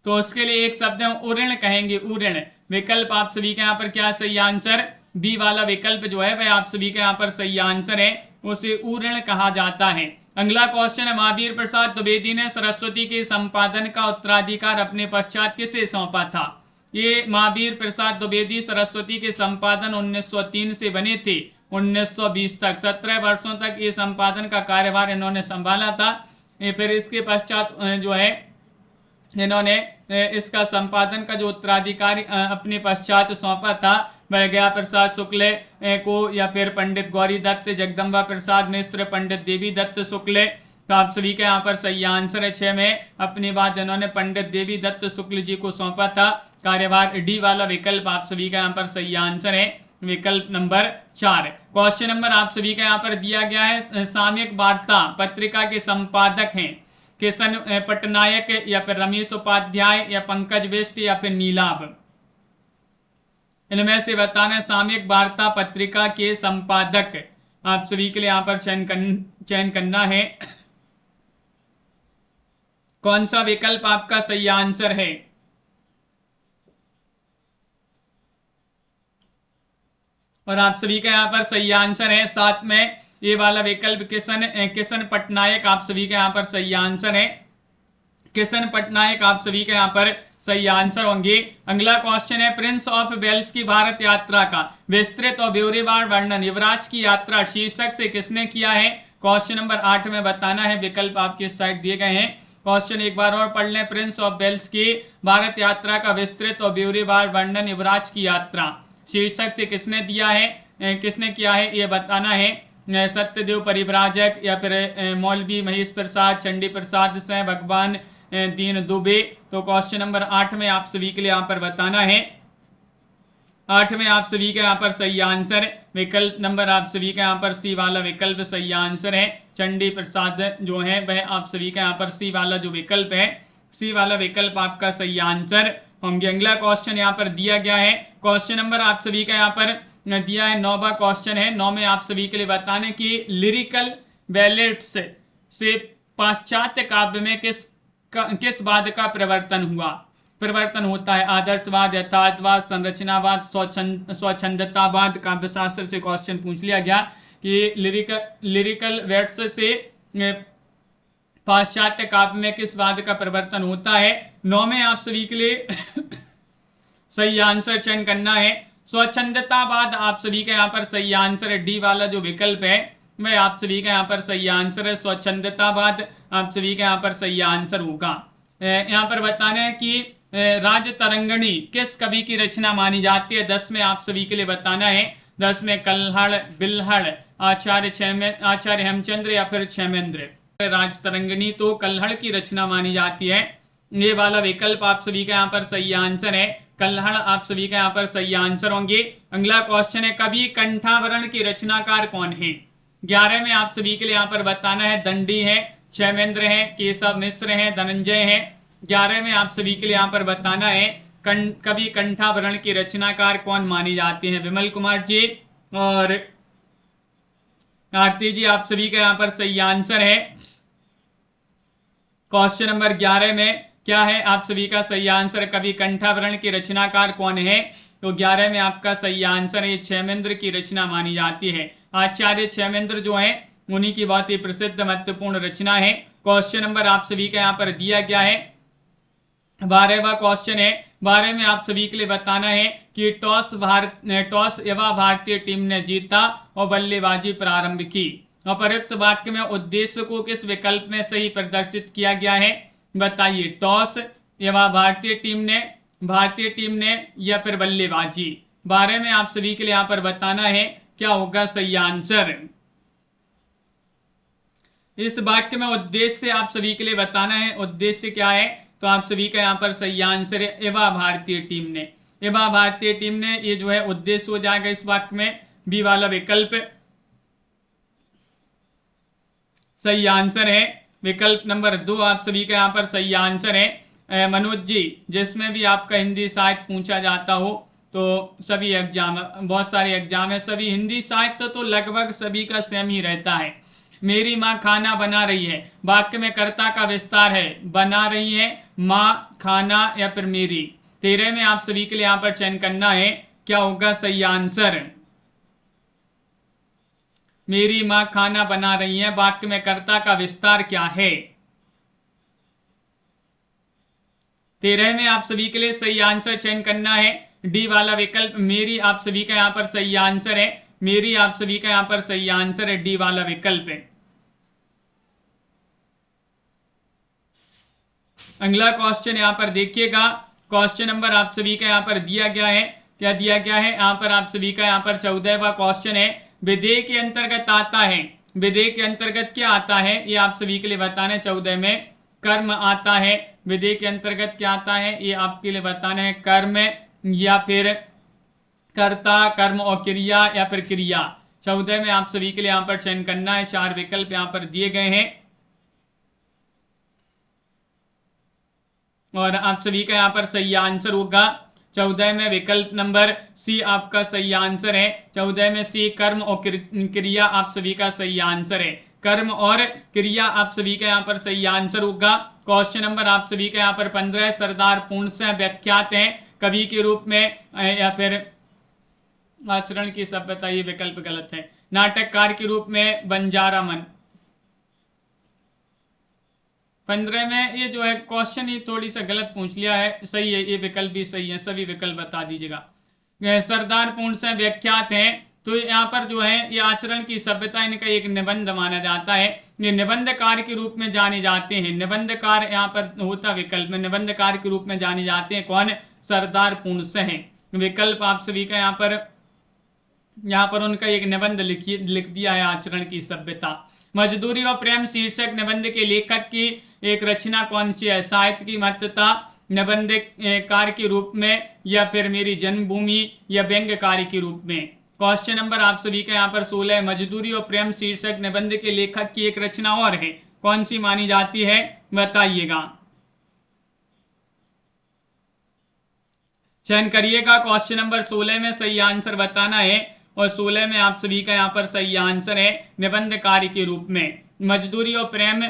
तो उसके लिए एक शब्द हम उऋण कहेंगे, उऋण। विकल्प आप सभी का यहाँ पर क्या सही आंसर? बी वाला विकल्प जो है वह आप सभी का यहाँ पर सही आंसर है, उसे उऋण कहा जाता है। अगला क्वेश्चन है, महावीर प्रसाद द्विवेदी ने सरस्वती के संपादन का उत्तराधिकार अपने पश्चात किसे सौंपा था? ये महावीर प्रसाद द्विवेदी सरस्वती के संपादन 1903 से बने थे 1920 तक। 17 वर्षों तक ये संपादन का कार्यभार इन्होंने संभाला था। फिर इसके पश्चात जो है इन्होंने इसका संपादन का जो उत्तराधिकारी अपने पश्चात सौंपा था वह गया प्रसाद शुक्ल को या फिर पंडित गौरी दत्त, जगदम्बा प्रसाद मिश्र, पंडित देवी दत्त शुक्ल। तो आप सभी का यहाँ पर सही आंसर है 6 में अपनी बात इन्होंने पंडित देवी दत्त शुक्ल जी को सौंपा था कार्यभार। डी वाला विकल्प आप सभी का यहाँ पर सही आंसर है, विकल्प नंबर 4। क्वेश्चन नंबर आप सभी का यहाँ पर दिया गया है, सामयिक वार्ता पत्रिका के संपादक हैं किशन पटनायक या फिर रमेश उपाध्याय या पंकज बिष्ट या फिर नीलाभ। इनमें से बताना सामयिक वार्ता पत्रिका के संपादक आप सभी के लिए यहाँ पर चयन करना है, कौन सा विकल्प आपका सही आंसर है। और आप सभी का यहाँ पर सही आंसर है 7 में ये वाला विकल्प किशन पटनायक आप सभी का यहाँ पर सही आंसर है। किशन पटनायक आप सभी का यहाँ पर सही आंसर होंगे। अगला क्वेश्चन है, प्रिंस ऑफ वेल्स की भारत यात्रा का विस्तृत और ब्यौरेवार वर्णन युवराज की यात्रा शीर्षक से किसने किया है? क्वेश्चन नंबर 8 में बताना है, विकल्प आपके इस साइड दिए गए हैं। क्वेश्चन एक बार और पढ़ लें, प्रिंस ऑफ वेल्स की भारत यात्रा का विस्तृत और ब्यौरेवार वर्णन युवराज की यात्रा शीर्षक से किसने दिया है, किसने किया है ये बताना है। सत्यदेव परिव्राजक या फिर मौलवी महेश प्रसाद, चंडी प्रसाद से भगवान दीन दुबे। तो क्वेश्चन नंबर 8 में आप सभी के लिए यहाँ पर बताना है, 8 में आप सभी का यहाँ पर सही आंसर विकल्प नंबर आप सभी का यहाँ पर सी वाला विकल्प सही आंसर है। चंडी प्रसाद जो है वह आप सभी का यहाँ पर सी वाला जो विकल्प है, सी वाला विकल्प आपका सही आंसर होंगे। अगला क्वेश्चन यहाँ पर दिया गया है, क्वेश्चन नंबर आप सभी का यहाँ पर दिया है 9वां क्वेश्चन है। 9 में आप सभी के लिए बताने की लिरिकल बैलेट्स से पाश्चात्य काव्य में किस वाद का परिवर्तन होता है? आदर्शवाद, यथार्थवाद, संरचनावाद, स्वच्छंदतावाद। काव्यशास्त्र से क्वेश्चन पूछ लिया गया कि लिरिकल वेट्स से पाश्चात्य काव्य में किस वाद का परिवर्तन होता है? 9 में आप सभी के लिए सही आंसर चयन करना है, स्वच्छंदतावाद आप सभी का यहाँ पर सही आंसर है। डी वाला जो विकल्प है वह आप सभी का यहाँ पर सही आंसर है, स्वच्छंदतावाद आप सभी का यहाँ पर सही आंसर होगा। यहाँ पर बताना है कि राजतरंगिणी किस कवि की रचना मानी जाती है? 10 में आप सभी के लिए बताना है। 10 में कल्हड़, बिल्हड़, आचार्य हेमचंद्र या फिर क्षेमेंद्र। राजतरंगिणी तो कल्हड़ की रचना मानी जाती है। ये वाला विकल्प आप सभी का यहाँ पर सही आंसर है। कल्हड़ आप सभी का यहाँ पर सही आंसर होंगे। अगला क्वेश्चन है, कवि कंठावरण की रचनाकार कौन है? 11 में आप सभी के लिए यहाँ पर बताना है। दंडी है, क्षेमेंद्र है, केशव मिश्र है, धनंजय है। 11 में आप सभी के लिए यहाँ पर बताना है कवि कंठावरण की रचनाकार कौन मानी जाती है? विमल कुमार जी और आरती जी आप सभी का यहाँ पर सही आंसर है। क्वेश्चन नंबर 11 में क्या है आप सभी का सही आंसर? कवि कंठावरण की रचनाकार कौन है? तो 11 में आपका सही आंसर है क्षेमेंद्र की रचना मानी जाती है। आचार्य क्षेमेंद्र जो है उन्हीं की बहुत ही प्रसिद्ध महत्वपूर्ण रचना है। क्वेश्चन नंबर आप सभी का यहाँ पर दिया गया है 12वां क्वेश्चन है। 12 में आप सभी के लिए बताना है कि टॉस एवं भारतीय टीम ने जीता और बल्लेबाजी प्रारंभ की। अपर्युक्त वाक्य में उद्देश्य को किस विकल्प में सही प्रदर्शित किया गया है? बताइए। टॉस एवं भारतीय टीम ने या फिर बल्लेबाजी। 12 में आप सभी के लिए यहाँ पर बताना है क्या होगा सही आंसर। इस वाक्य में उद्देश्य आप सभी के लिए बताना है, उद्देश्य क्या है? तो आप सभी का यहाँ पर सही आंसर है एवं भारतीय टीम ने। एवं भारतीय टीम ने ये जो है उद्देश्य हो जाएगा इस वाक्य में। बी वाला विकल्प सही आंसर है। विकल्प नंबर 2 आप सभी का यहाँ पर सही आंसर है। मनोज जी, जिसमें भी आपका हिंदी साहित्य पूछा जाता हो तो सभी एग्जाम, बहुत सारे एग्जाम है, सभी हिंदी साहित्य तो लगभग सभी का सेम ही रहता है। मेरी माँ खाना बना रही है, वाक्य में कर्ता का विस्तार है, बना रही है, माँ, खाना या फिर मेरी। 13 में आप सभी के लिए यहाँ पर चयन करना है क्या होगा सही आंसर। मेरी माँ खाना बना रही है, वाक्य में कर्ता का विस्तार क्या है? 13 में आप सभी के लिए सही आंसर चयन करना है। डी वाला विकल्प मेरी आप सभी का यहाँ पर सही आंसर है। मेरी आप सभी का यहाँ पर सही आंसर है, डी वाला विकल्प है। अगला क्वेश्चन यहाँ पर देखिएगा। क्वेश्चन नंबर आप सभी का यहाँ पर दिया गया है। क्या दिया गया है यहाँ पर आप सभी का? यहाँ पर 14वां क्वेश्चन है। विधेय के अंतर्गत आता है, विधेय के अंतर्गत क्या आता है ये आप सभी के लिए बताना है। 14 में कर्म आता है। विधेय के अंतर्गत क्या आता है ये आपके लिए बताना है। कर्म या फिर कर्ता, कर्म और क्रिया या फिर क्रिया। 14 में आप सभी के लिए यहाँ पर चयन करना है। 4 विकल्प यहाँ पर दिए गए हैं और आप सभी का यहाँ पर सही आंसर होगा 14 में विकल्प नंबर सी आपका सही आंसर है। 14 में सी कर्म और क्रिया आप सभी का सही आंसर है। कर्म और क्रिया आप सभी का यहाँ पर सही आंसर होगा। क्वेश्चन नंबर आप सभी का यहाँ पर 15 सरदार पूर्णतः व्याख्यात हैं कवि के रूप में या फिर आचरण की सभ्यता, ये विकल्प गलत है। नाटककार के रूप में बंजारा मन। 15 में ये जो है क्वेश्चन ही थोड़ी सा गलत पूछ लिया है। सही है, ये विकल्प भी सही है, सभी विकल्प बता दीजिएगा। सरदार पूर्णतः व्याख्यात हैं तो यहाँ पर जो है ये आचरण की सभ्यता इनका एक निबंध माना जाता है। ये निबंधकार के रूप में जाने जाते हैं। निबंधकार यहाँ पर होता विकल्प में, निबंधकार के रूप में जाने जाते हैं कौन? सरदार पूर्णतः हैं। विकल्प आप सभी का यहाँ पर उनका एक निबंध लिख दिया है आचरण की सभ्यता। मजदूरी व प्रेम शीर्षक निबंध के लेखक की एक रचना कौन सी है? साहित्य की महत्ता, निबंधकार के रूप में या फिर मेरी जन्मभूमि या व्यंग्यकारी के रूप में। क्वेश्चन नंबर आप सभी का यहाँ पर 16 मजदूरी और प्रेम शीर्षक निबंध के लेखक की एक रचना और है, कौन सी मानी जाती है? बताइएगा, चयन करिएगा। क्वेश्चन नंबर 16 में सही आंसर बताना है और 16 में आप सभी का यहाँ पर सही आंसर है निबंधकारी के रूप में। मजदूरी और प्रेम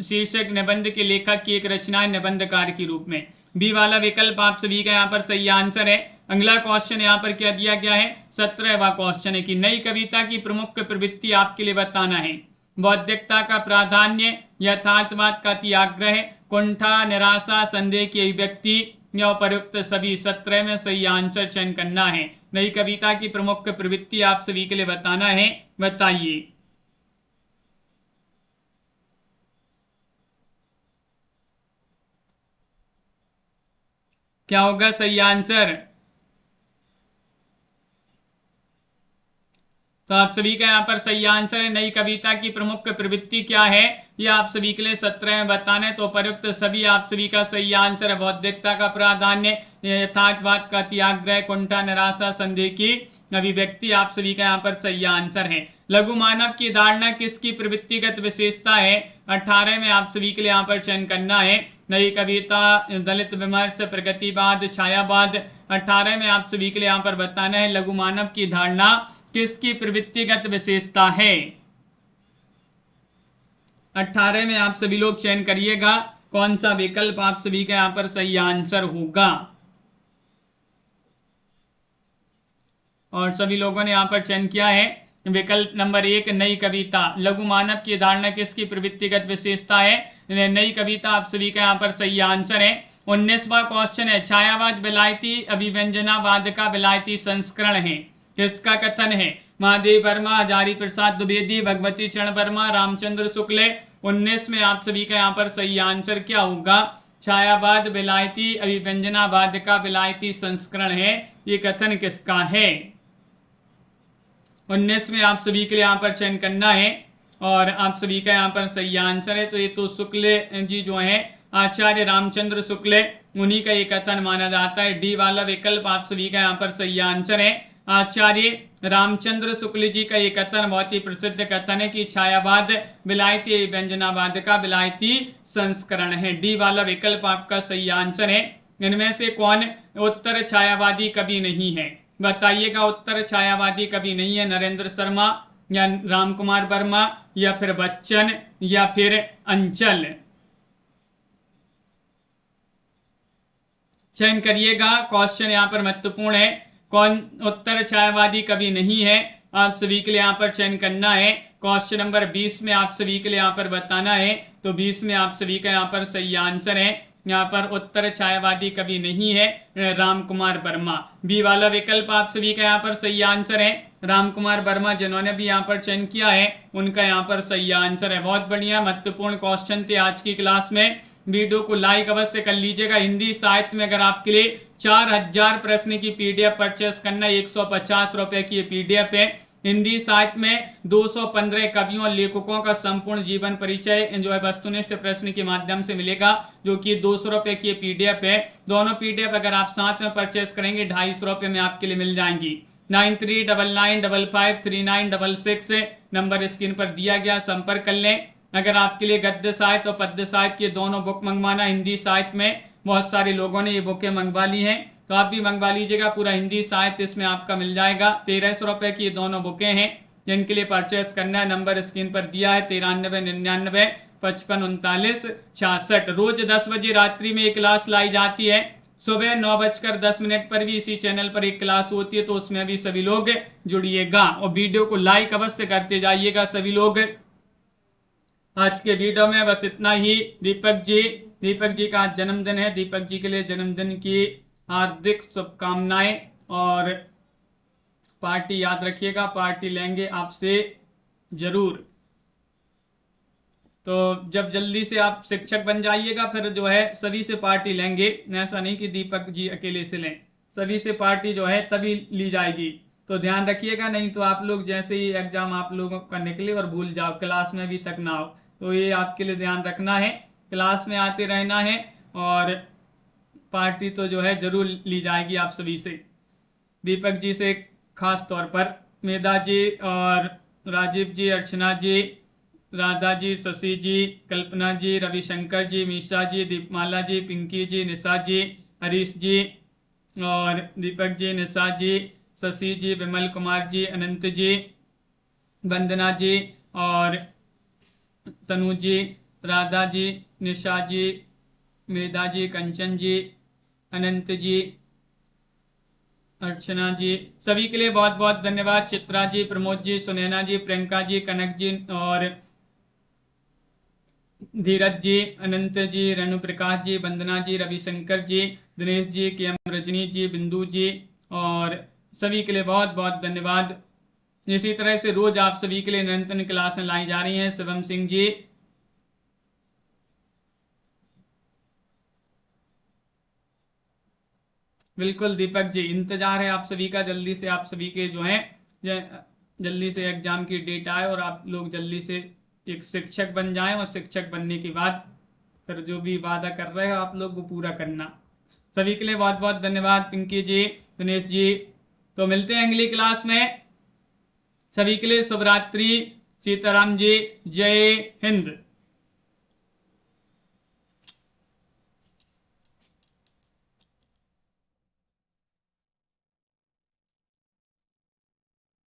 शीर्षक निबंध के लेखक की एक रचना है निबंधकार के रूप में। बी वाला विकल्प आप सभी का यहाँ पर सही आंसर है। अगला क्वेश्चन यहाँ पर क्या दिया गया है? 17वां क्वेश्चन है कि नई कविता की प्रमुख प्रवृत्ति आपके लिए बताना है। बौद्धिकता का प्राधान्य, यथार्थवाद का त्याग्रह, कुंठा, निराशा, संदेह की अभिव्यक्ति या उपयुक्त सभी। 17 में सही आंसर चयन करना है। नई कविता की प्रमुख प्रवृत्ति आप सभी के लिए बताना है, बताइए। क्या होगा सही आंसर? तो आप सभी का यहाँ पर सही आंसर है। नई कविता की प्रमुख प्रवृत्ति क्या है, ये आप सभी के लिए 17 में बताना है। तो उपयुक्त सभी आप सभी का सही आंसर है। बौद्धिकता का प्राधान्य, यथार्थवाद का त्याग्रह, कुंठा, निराशा, संदेह की अभिव्यक्ति, आप सभी का यहाँ पर सही आंसर है। लघु मानव की धारणा किसकी प्रवृत्तिगत विशेषता है? 18 में आप सभी के लिए यहाँ पर चयन करना है। नई कविता, दलित विमर्श, प्रगतिवाद, छायावाद। 18 में आप सभी के लिए यहाँ पर बताना है लघु मानव की धारणा किसकी प्रवृत्तिगत विशेषता है। 18 में आप सभी लोग चयन करिएगा कौन सा विकल्प आप सभी का यहां पर सही आंसर होगा। और सभी लोगों ने यहां पर चयन किया है विकल्प नंबर 1 नई कविता। लघु मानव की धारणा किसकी प्रवृत्तिगत विशेषता है? नई कविता आप सभी का यहाँ पर सही आंसर है। 19वां क्वेश्चन है, छायावाद विलायती अभिव्यंजनावाद का विलायती संस्करण है, किसका कथन है? महादेव वर्मा, हजारी प्रसाद द्विवेदी, भगवती चरण वर्मा, रामचंद्र शुक्ल। 19 में आप सभी का यहाँ पर सही आंसर क्या होगा? छायावाद विलायती अभिव्यंजनावाद का विलायती संस्करण है, ये कथन किसका है? 19 में आप सभी के लिए यहाँ पर चयन करना है और आप सभी का यहाँ पर सही आंसर है। तो ये तो शुक्ल जी जो है आचार्य रामचंद्र शुक्ल, उन्हीं का ये कथन माना जाता है। डी वाला विकल्प आप सभी का यहाँ पर सही आंसर है। आचार्य रामचंद्र शुक्ल जी का ये कथन बहुत ही प्रसिद्ध कथन है कि छायावाद विलायती व्यंजनावाद का विलायती संस्करण है। डी वाला विकल्प आपका सही आंसर है। इनमें से कौन उत्तर छायावादी कवि नहीं है? बताइएगा। उत्तर छायावादी कवि नहीं है नरेंद्र शर्मा या राम कुमार वर्मा या फिर बच्चन या फिर अंचल। चयन करिएगा, क्वेश्चन यहाँ पर महत्वपूर्ण है। कौन उत्तर छायावादी कवि नहीं है? आप सभी के लिए यहाँ पर चयन करना है। क्वेश्चन नंबर 20 में आप सभी के लिए यहाँ पर बताना है। तो 20 में आप सभी का यहाँ पर सही आंसर है। यहाँ पर उत्तर छायावादी कवि नहीं है राम कुमार वर्मा। बी वाला विकल्प आप सभी का यहाँ पर सही आंसर है। राम कुमार वर्मा जिन्होंने भी यहाँ पर चयन किया है उनका यहाँ पर सही आंसर है। बहुत बढ़िया, महत्वपूर्ण क्वेश्चन थे आज की क्लास में। वीडियो को लाइक अवश्य कर लीजिएगा। हिंदी साहित्य में अगर आपके लिए 4000 प्रश्न की पीडीएफ परचेस करना, 150 रुपए की पीडीएफ है। हिंदी साहित्य में 215 कवियों और लेखकों का संपूर्ण जीवन परिचय जो है वस्तुनिष्ठ प्रश्न के माध्यम से मिलेगा, जो कि 200 रुपए की पीडीएफ है। दोनों पीडीएफ अगर आप साथ में परचेस करेंगे 250 रुपए में आपके लिए मिल जाएंगी। 9399553966 नंबर स्क्रीन पर दिया गया, संपर्क कर लें। अगर आपके लिए गद्य साहित्य और पद्य साहित्य के दोनों बुक मंगवाना, हिंदी साहित्य में बहुत सारे लोगों ने ये बुकें मंगवा ली हैं, तो आप भी मंगवा लीजिएगा। पूरा हिंदी साहित्य इसमें आपका मिल जाएगा। 1300 रुपए की दोनों बुकें हैं जिनके लिए परचेस करना है। नंबर स्क्रीन पर दिया है 9399553966। रोज 10 बजे रात्रि में एक क्लास लाई जाती है। सुबह 9:10 पर भी इसी चैनल पर एक क्लास होती है, तो उसमें भी सभी लोग जुड़िएगा और वीडियो को लाइक अवश्य करते जाइएगा सभी लोग। आज के वीडियो में बस इतना ही। दीपक जी का आज जन्मदिन है। दीपक जी के लिए जन्मदिन की हार्दिक शुभकामनाएं और पार्टी याद रखिएगा, पार्टी लेंगे आपसे जरूर। तो जब जल्दी से आप शिक्षक बन जाइएगा फिर जो है सभी से पार्टी लेंगे। ऐसा नहीं कि दीपक जी अकेले से लें, सभी से पार्टी जो है तभी ली जाएगी। तो ध्यान रखिएगा, नहीं तो आप लोग जैसे ही एग्जाम आप लोगों का निकले और भूल जाओ, क्लास में अभी तक ना हो। तो ये आपके लिए ध्यान रखना है, क्लास में आते रहना है और पार्टी तो जो है जरूर ली जाएगी आप सभी से। दीपक जी से खास तौर पर मेधा जी और राजीव जी, अर्चना जी, राधा जी, शशि जी, कल्पना जी, रविशंकर जी, मीशा जी, दीपमाला जी, पिंकी जी, निशा जी, हरीश जी और दीपक जी, निशा जी, शशि जी, विमल कुमार जी, अनंत जी, वंदना जी और तनु जी, राधा जी, निशा जी, मेधा जी, कंचन जी, अनंत जी, अर्चना जी, सभी के लिए बहुत बहुत धन्यवाद। चित्रा जी, प्रमोद जी, सुनैना जी, प्रियंका जी, कनक जी और धीरज जी, अनंत जी, रेणु प्रकाश जी, वंदना जी, रविशंकर जी, दिनेश जी, के एम रजनी जी, बिंदु जी और सभी के लिए बहुत बहुत धन्यवाद। इसी तरह से रोज आप सभी के लिए निरंतर क्लासें लाई जा रही हैं। शिवम सिंह जी, बिल्कुल दीपक जी, इंतजार है आप सभी का, जल्दी से आप सभी के जो है जल्दी से एग्जाम की डेट आए और आप लोग जल्दी से एक शिक्षक बन जाएं, और शिक्षक बनने के बाद फिर जो भी वादा कर रहे हो आप लोग वो पूरा करना। सभी के लिए बहुत बहुत धन्यवाद पिंकी जी, दिनेश जी। तो मिलते हैं अगली क्लास में। सभी के लिए शुभ रात्रि। सीताराम जी, जय हिंद।